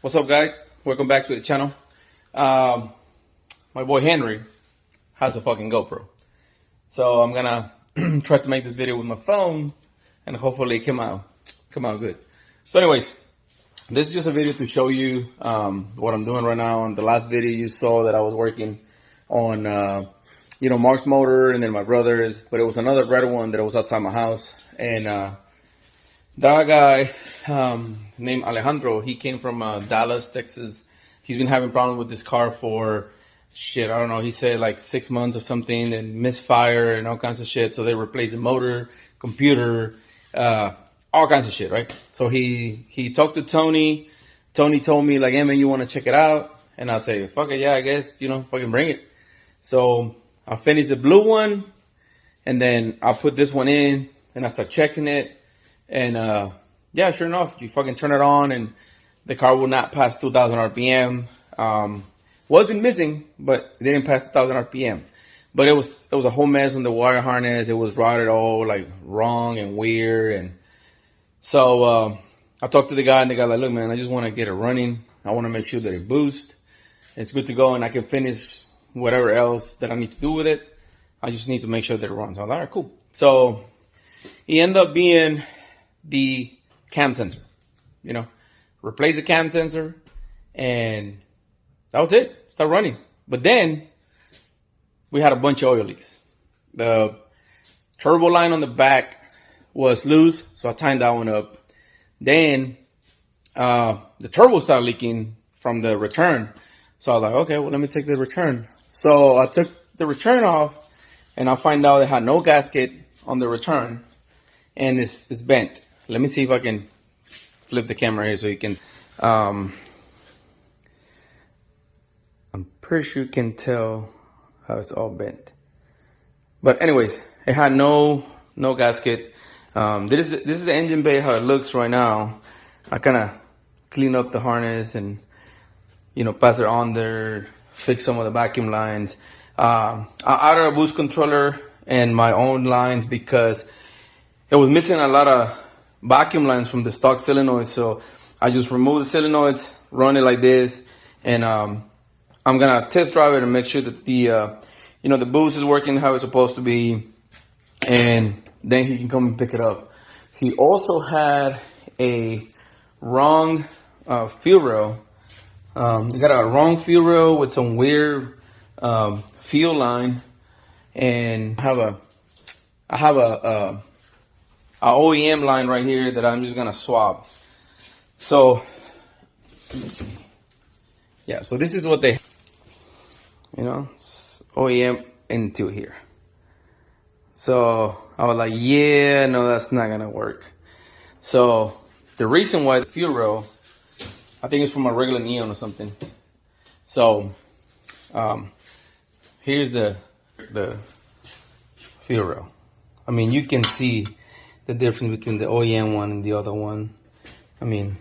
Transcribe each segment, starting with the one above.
What's up, guys? Welcome back to the channel. My boy Henry has a fucking GoPro, so I'm gonna try to make this video with my phone, and hopefully it come out good. So, anyways, this is just a video to show you what I'm doing right now. In the last video, you saw that I was working on Mark's motor and then my brother's, but it was another red one that was outside my house, and that guy named Alejandro, he came from Dallas, Texas. He's been having problems with this car for shit, I don't know. He said like 6 months or something, and misfire and all kinds of shit. So they replaced the motor, computer, all kinds of shit, right? So he talked to Tony. Tony told me like, hey man, you want to check it out? And I say, fuck it, yeah, I guess, fucking bring it. So I finished the blue one, and then I put this one in, and I start checking it. And yeah, sure enough, you fucking turn it on and the car will not pass 2,000 RPM. Wasn't missing, but it didn't pass 2,000 RPM. But it was a whole mess on the wire harness. It was routed all like wrong and weird. And so I talked to the guy, and the guy like, look man, I just want to get it running. I want to make sure that it boosts. It's good to go, and I can finish whatever else that I need to do with it. I just need to make sure that it runs. I was like, all right, cool. So he ended up being the cam sensor, replace the cam sensor, and that was it. Start running. But then we had a bunch of oil leaks. The turbo line on the back was loose, so I tightened that one up. Then the turbo started leaking from the return. So I was like, okay, well, let me take the return. So I took the return off, and I find out it had no gasket on the return, and it's bent. Let me see if I can flip the camera here so you can. I'm pretty sure you can tell how it's all bent. But anyways, it had no gasket. This is the engine bay, how it looks right now. I kind of clean up the harness and pass it on there, fix some of the vacuum lines. I added a boost controller and my own lines because it was missing a lot of vacuum lines from the stock solenoid. So I just removed the solenoids, run it like this, and I'm gonna test drive it and make sure that the the boost is working how it's supposed to be, and then he can come and pick it up. He also had a wrong fuel rail. He got a wrong fuel rail with some weird fuel line, and I have a OEM line right here that I'm just gonna swap. So let me see. Yeah, so this is what they, OEM into here. So I was like, yeah, no, that's not gonna work. So the reason why the fuel rail, I think it's from a regular neon or something. So here's the fuel rail. I mean, you can see the difference between the OEM one and the other one. I mean,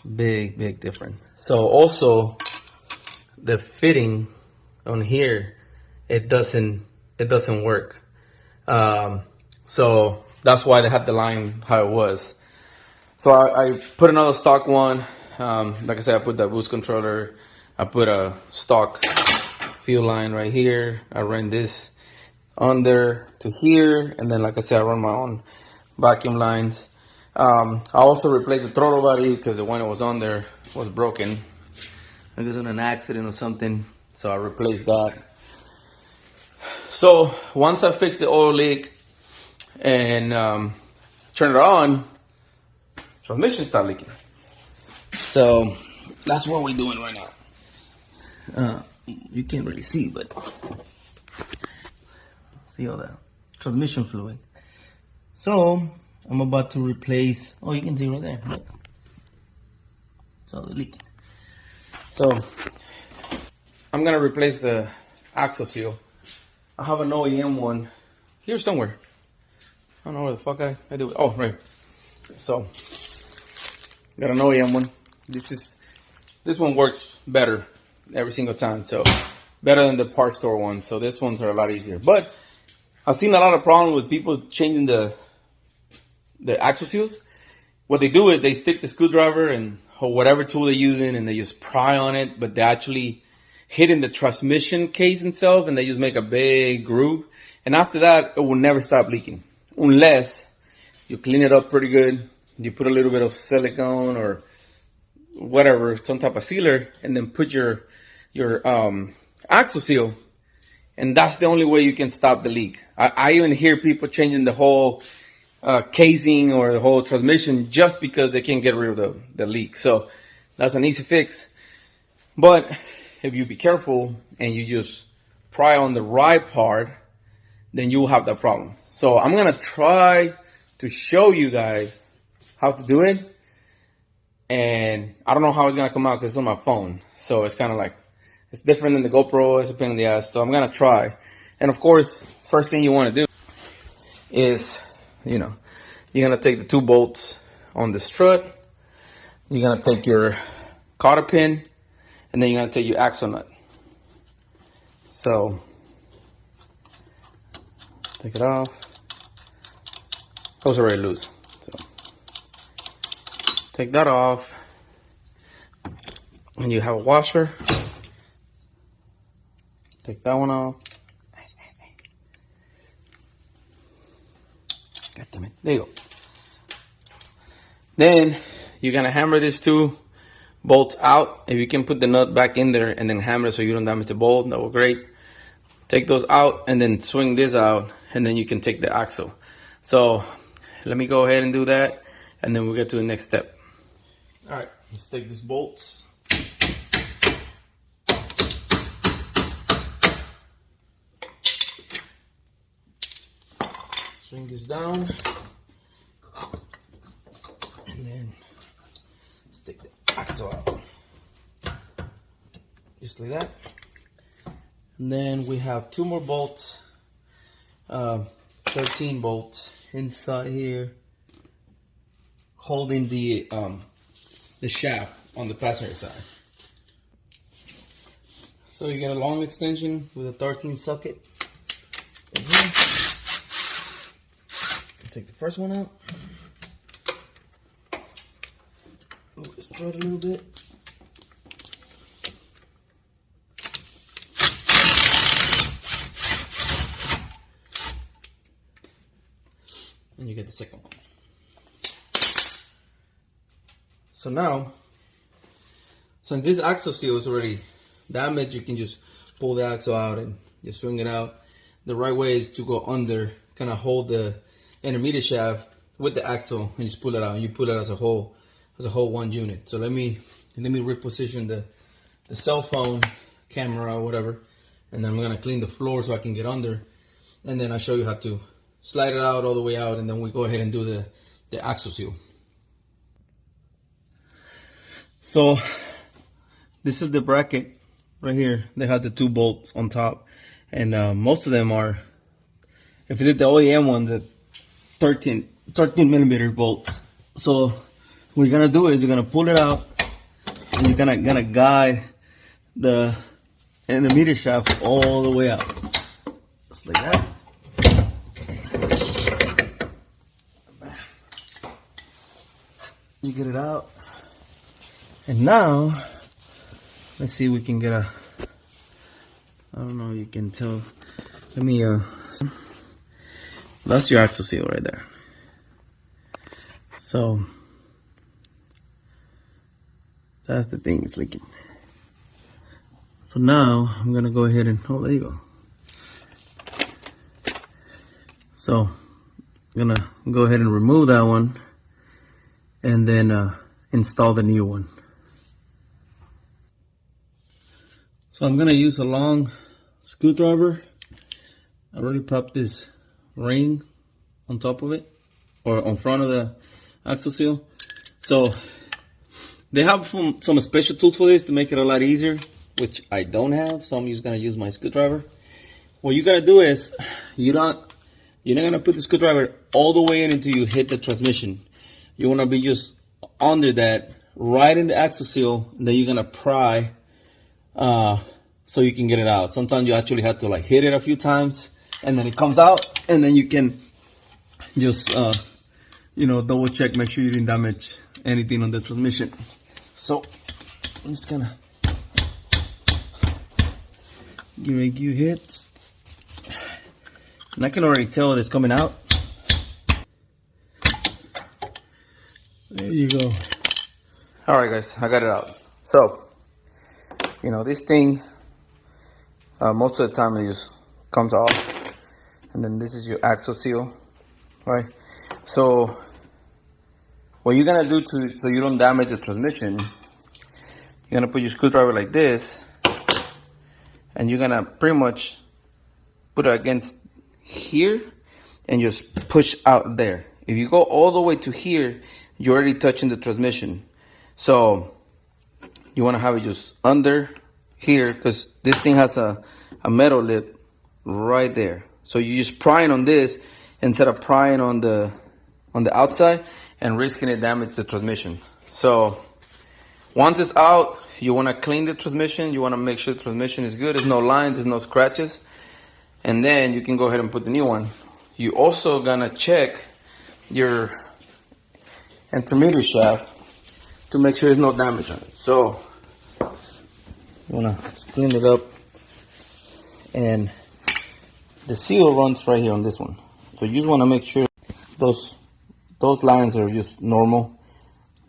big difference. So also the fitting on here, it doesn't work. So that's why they had the line how it was. So I put another stock one. Like I said, I put that boost controller. I put a stock fuel line right here. I ran this under to here, and then like I said, I run my own vacuum lines. I also replaced the throttle body because the one that was on there was broken. I guess in an accident or something, so I replaced that. So once I fixed the oil leak and turned it on, transmission started leaking. So that's what we're doing right now. You can't really see, but see all the transmission fluid. So I'm about to replace. Oh, you can see right there. Look, it's all the leak. So I'm gonna replace the axle seal. I have an OEM one here somewhere. I don't know where the fuck I do it. Oh, right. So got an OEM one. This one works better every single time. So better than the parts store one. So this ones are a lot easier. But I've seen a lot of problems with people changing the axle seals, what they do is they stick the screwdriver and or whatever tool they're using and they just pry on it, but they actually hit in the transmission case itself and they just make a big groove. And after that, it will never stop leaking unless you clean it up pretty good. You put a little bit of silicone or whatever, some type of sealer, and then put your axle seal. And that's the only way you can stop the leak. I even hear people changing the whole casing or the whole transmission just because they can't get rid of the leak. So that's an easy fix. But if you be careful and you just pry on the right part, then you will have that problem. So I'm going to try to show you guys how to do it. And I don't know how it's going to come out because it's on my phone. So it's kind of like, it's different than the GoPro. It's a pain in the ass. So I'm going to try. And of course, first thing you want to do is, you're going to take the 2 bolts on the strut. You're going to take your cotter pin. And then you're going to take your axle nut. So, take it off. Those are already loose. So, take that off. And you have a washer. Take that one off. God damn it. There you go. Then, you're going to hammer these 2 bolts out. If you can put the nut back in there and then hammer it so you don't damage the bolt, that will great. Take those out and then swing this out and then you can take the axle. So let me go ahead and do that and then we'll get to the next step. All right, let's take these bolts. Swing this down and then let's take the axle out, just like that. And then we have 2 more bolts, 13 bolts inside here, holding the shaft on the passenger side. So you get a long extension with a 13 socket. Take the first one out. Move this strut a little bit. And you get the second one. So now, since this axle seal is already damaged, you can just pull the axle out and just swing it out. The right way is to go under, kind of hold the intermediate shaft with the axle and just pull it out. And you pull it as a whole one unit. So let me reposition the cell phone camera or whatever, and then I'm gonna clean the floor so I can get under, and then I'll show you how to slide it out all the way out, and then we go ahead and do the axle seal. So this is the bracket right here. They have the 2 bolts on top, and most of them are, if you did the OEM ones, at 13 millimeter bolts. So what you're gonna do is you're gonna pull it out and you're gonna guide the intermediate shaft all the way out, just like that. You get it out, and now let's see if we can get a, I don't know if you can tell, let me that's your axle seal right there. So that's the thing, it's leaking. So now I'm gonna go ahead and, oh, there you go. So I'm gonna go ahead and remove that one and then install the new one. So I'm gonna use a long screwdriver. I already popped this ring on top of it, or on front of the axle seal. So they have some special tools for this to make it a lot easier, which I don't have, so I'm just gonna use my screwdriver. What you gotta do is, you're not gonna put the screwdriver all the way in until you hit the transmission. You wanna be just under that, right in the axle seal, and then you're gonna pry so you can get it out. Sometimes you actually have to like hit it a few times, and then it comes out, and then you can just double check, make sure you didn't damage anything on the transmission. So I'm just gonna give a few hits, and I can already tell it's coming out. There you go. All right, guys, I got it out. So, this thing, most of the time it just comes off, and then this is your axle seal, right? So, what you're gonna do so you don't damage the transmission, you're gonna put your screwdriver like this, and you're gonna pretty much put it against here and just push out there. If you go all the way to here, you're already touching the transmission. So you want to have it just under here, because this thing has a metal lip right there. So you just prying on this instead of prying on the outside and risking it damage the transmission. So once it's out, you want to clean the transmission. You want to make sure the transmission is good. There's no lines, there's no scratches. And then you can go ahead and put the new one. You also gonna check your intermediate shaft to make sure there's no damage on it. So you wanna just clean it up, and the seal runs right here on this one. So you just wanna make sure those lines are just normal,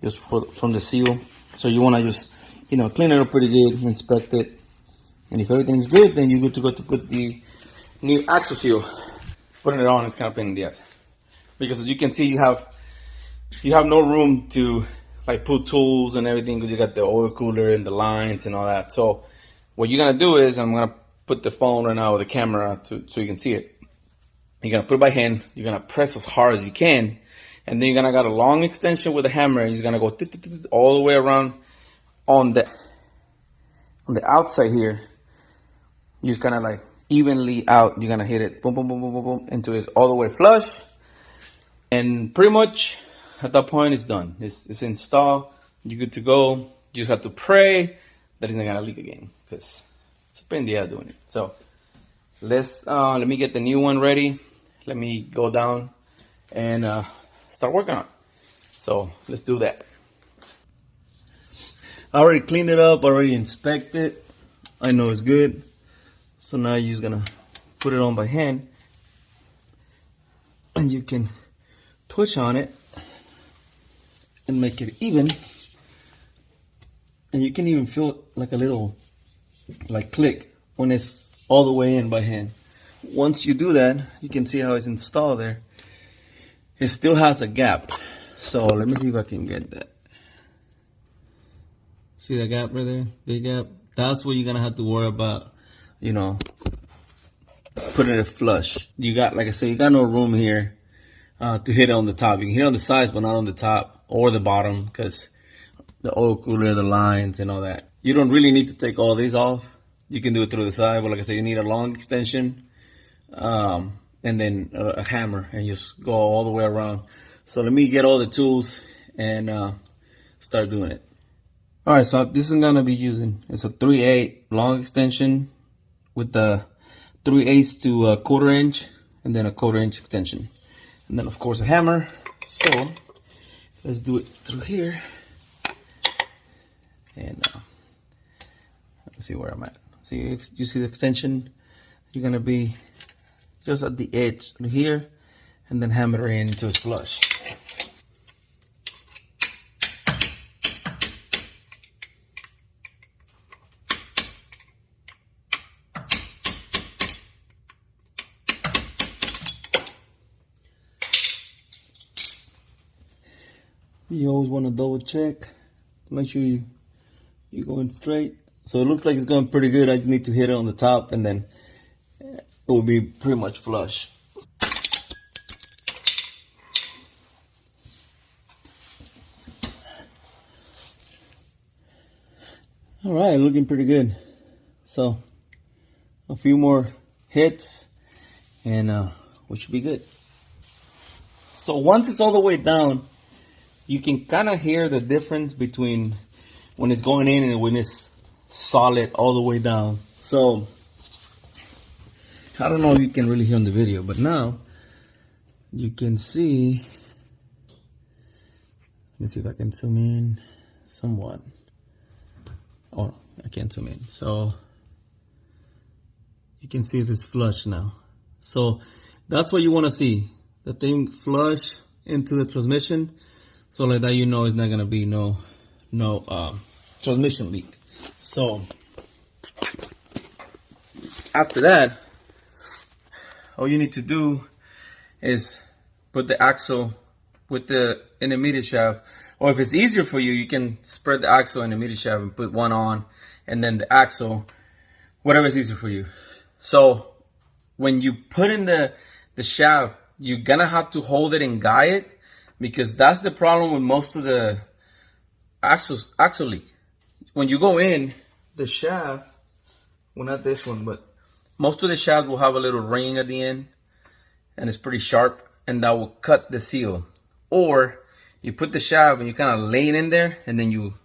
just from the seal. So you wanna just clean it up pretty good, inspect it, and if everything's good, then you're good to go to put the new axle seal. Putting it on is kind of pain in the ass, because as you can see, you have no room to put tools and everything, because you got the oil cooler and the lines and all that. So what you're gonna do is, I'm gonna put the phone right now with the camera so you can see it. You're gonna put it by hand. You're gonna press as hard as you can, and then you're gonna got a long extension with a hammer, and you're gonna go all the way around on the outside here. You just kind of evenly out. You're gonna hit it, boom, boom, boom, boom, boom, boom, until it's all the way flush, and pretty much at that point it's done. It's installed. You're good to go. You just have to pray that it's not gonna leak again, because it's a pain in the ass doing it. So let me get the new one ready. Let me go down and start working on it. So let's do that. I already cleaned it up, already inspected it. I know it's good. So now you're just gonna put it on by hand, and you can push on it and make it even. And you can even feel like a little click when it's all the way in by hand. Once you do that, you can see how it's installed there. It still has a gap. So let me see if I can get that. See the gap right there? Big gap. That's what you're gonna have to worry about, putting it flush. You got, like I said, you got no room here to hit it on the top. You can hit it on the sides, but not on the top or the bottom, because the oil cooler, the lines, and all that. You don't really need to take all these off. You can do it through the side, but like I said, you need a long extension, and then a hammer, and just go all the way around. So let me get all the tools and start doing it. All right, so this is gonna be using, it's a 3/8 long extension with the 3/8 to a 1/4 inch, and then a 1/4 inch extension, and then of course a hammer. So let's do it through here, and let me see where I'm at. See, you see the extension? You're gonna be just at the edge here, and then hammer it into its flush. You always want to double check, make sure you're going straight. So it looks like it's going pretty good. I just need to hit it on the top, and then it will be pretty much flush. All right, looking pretty good. So a few more hits, and we should be good. So once it's all the way down, you can kind of hear the difference between when it's going in and when it's solid all the way down. So I don't know if you can really hear on the video, but now you can see Let me see if I can zoom in somewhat. Oh, I can't zoom in. So you can see this flush now. So that's what you want to see. The thing flush into the transmission. So like that, you know, it's not gonna be no transmission leak. So after that, all you need to do is put the axle with the intermediate shaft, or if it's easier for you, you can spread the axle and intermediate shaft and put one on, and then the axle, whatever is easier for you. So when you put in the shaft, you're gonna have to hold it and guide it, because that's the problem with most of the axle leak. When you go in, the shaft, well, not this one, but most of the shaft will have a little ring at the end, and it's pretty sharp, and that will cut the seal. Or you put the shaft and you kind of lay it in there, and then you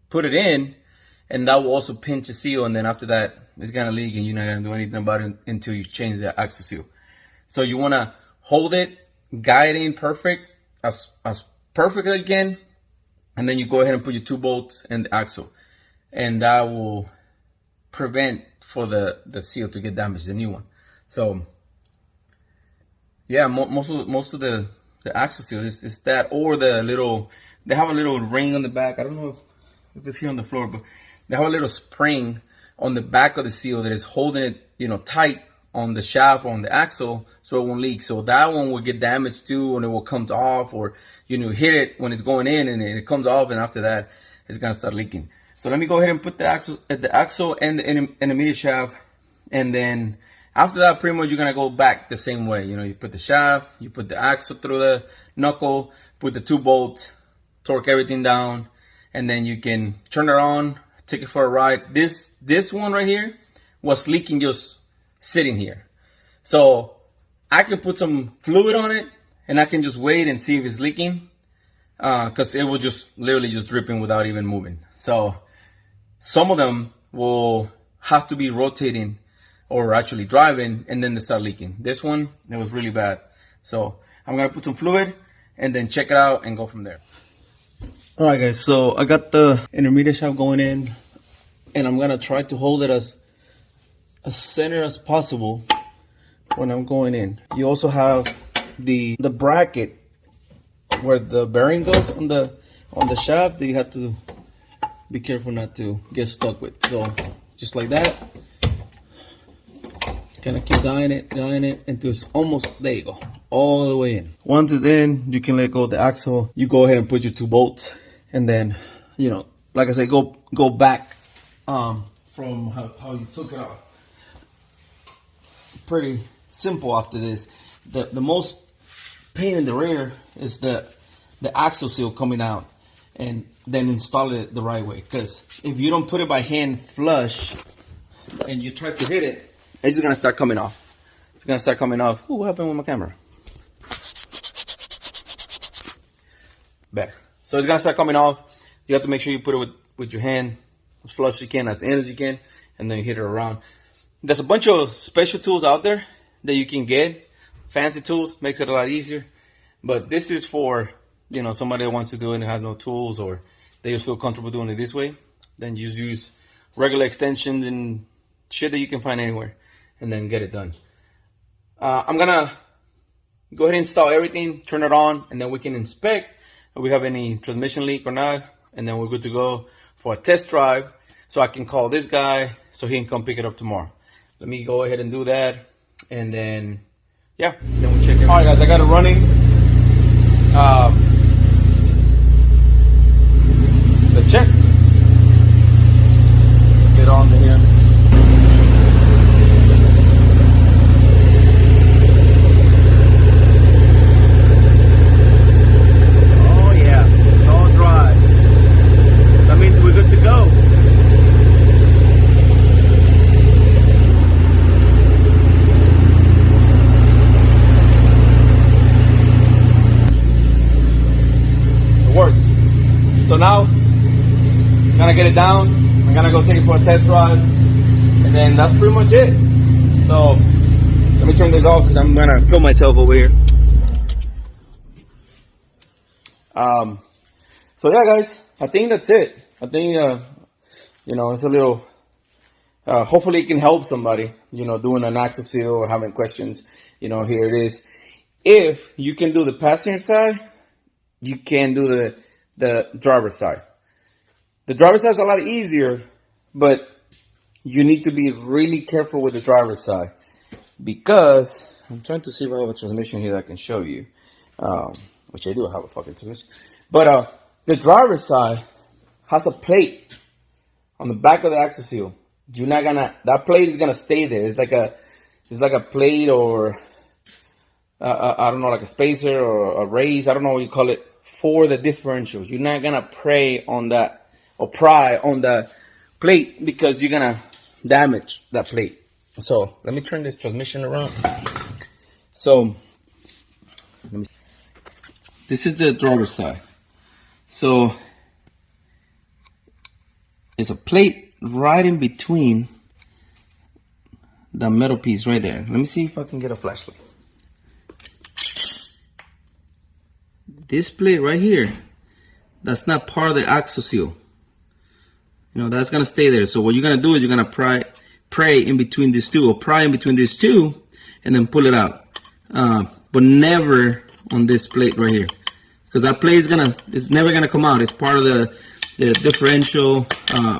put it in, and that will also pinch the seal, and then after that, it's gonna leak, and you're not gonna do anything about it until you change the axle seal. So you wanna hold it, guide it in perfect, as perfect again, and then you go ahead and put your 2 bolts in the axle, and that will prevent for the seal to get damaged, the new one. So yeah, most of the axle seal is that, or the little, they have a little ring on the back. I don't know if it's here on the floor, but they have a little spring on the back of the seal that is holding it, you know, tight on the shaft or on the axle, so it won't leak. So that one will get damaged too, and it will come off, or you know, hit it when it's going in, and it comes off, and after that, it's gonna start leaking. So let me go ahead and put the axle and the intermediate shaft, and then after that, pretty much you're gonna go back the same way. You know, you put the shaft, you put the axle through the knuckle, put the 2 bolts, torque everything down, and then you can turn it on, take it for a ride. This one right here was leaking just sitting here. So I can put some fluid on it, and I can just wait and see if it's leaking, because it will just literally just dripping without even moving. So some of them will have to be rotating or actually driving, and then they start leaking. This one, it was really bad. So I'm gonna put some fluid and then check it out and go from there. All right, guys, so I got the intermediate shaft going in, and I'm gonna try to hold it as center as possible when I'm going in. You also have the bracket where the bearing goes on the shaft that you have to be careful not to get stuck with. So just like that, kind of keep guiding it until it's almost, there you go, all the way in. Once it's in, you can let go of the axle. You go ahead and put your 2 bolts, and then, you know, like I said, go back from how you took it off. Pretty simple after this. The most pain in the rear is the axle seal coming out, and then install it the right way. Because if you don't put it by hand flush and you try to hit it, it's just gonna start coming off. It's gonna start coming off. Ooh, what happened with my camera? Better. So it's gonna start coming off. You have to make sure you put it with your hand as flush as you can, as in as you can, and then you hit it around. There's a bunch of special tools out there that you can get. Fancy tools, makes it a lot easier. But this is for, you know, somebody that wants to do it and has no tools, or they just feel comfortable doing it this way. Then you just use regular extensions and shit that you can find anywhere, and then get it done. I'm gonna go ahead and install everything, turn it on, and then we can inspect if we have any transmission leak or not, and then we're good to go for a test drive. So I can call this guy so he can come pick it up tomorrow. Let me go ahead and do that, and then yeah, then we'll check it. All right, guys, I got it running. Let's check. Let's get on to here. Oh yeah, it's all dry. That means we're good to go. Works. So now I'm gonna get it down. I'm gonna go take it for a test drive, and then that's pretty much it. So let me turn this off because I'm gonna film myself over here. So yeah, guys, I think that's it. I think, it's a little, hopefully it can help somebody, doing an axle seal or having questions. Here it is. If you can do the passenger side, you can do the driver's side. The driver's side is a lot easier, but you need to be really careful with the driver's side, because I'm trying to see if I have a transmission here that I can show you, which I do have a fucking transmission. But the driver's side has a plate on the back of the axle seal. That plate is gonna stay there. It's like a plate, or I don't know, like a spacer or a raise. I don't know what you call it, for the differential. You're not gonna pry on that plate, because you're gonna damage that plate. So let me turn this transmission around. So this is the driver's side. So there's a plate right in between the metal piece right there. Let me see if I can get a flashlight. This plate right here, that's not part of the axle seal. That's gonna stay there. So what you're gonna do is you're gonna pry in between these two, and then pull it out. But never on this plate right here, because that plate is never gonna come out. It's part of the differential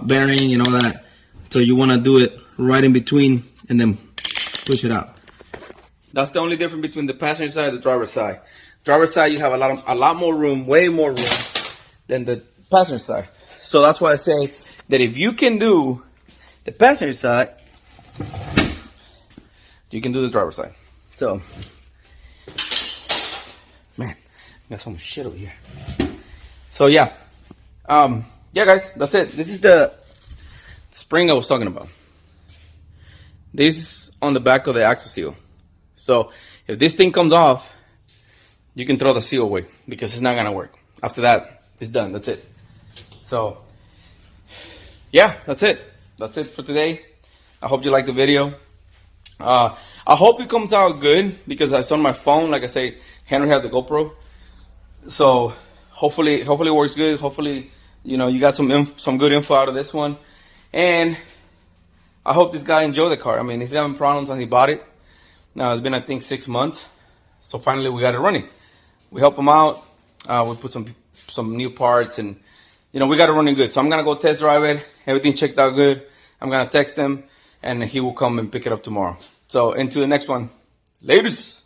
bearing and all that. So you wanna do it right in between and then push it out. That's the only difference between the passenger side and the driver's side. Driver's side, you have a lot more room, way more room than the passenger side. So that's why I say that if you can do the passenger side, you can do the driver's side. So, man, I got so much shit over here. So yeah, guys, that's it. This is the spring I was talking about. This is on the back of the axle seal. So if this thing comes off, you can throw the seal away, because it's not gonna work. After that, it's done. That's it. So yeah, that's it. That's it for today. I hope you liked the video. I hope it comes out good, because it's on my phone. Like I say, Henry has the GoPro. So hopefully it works good. Hopefully, you got some good info out of this one. And I hope this guy enjoyed the car. I mean, he's having problems and he bought it. Now it's been, I think, 6 months. So finally we got it running. We help him out. We put some new parts, and we got it running good. So I'm gonna go test drive it. Everything checked out good. I'm gonna text him, and he will come and pick it up tomorrow. So into the next one. Laters.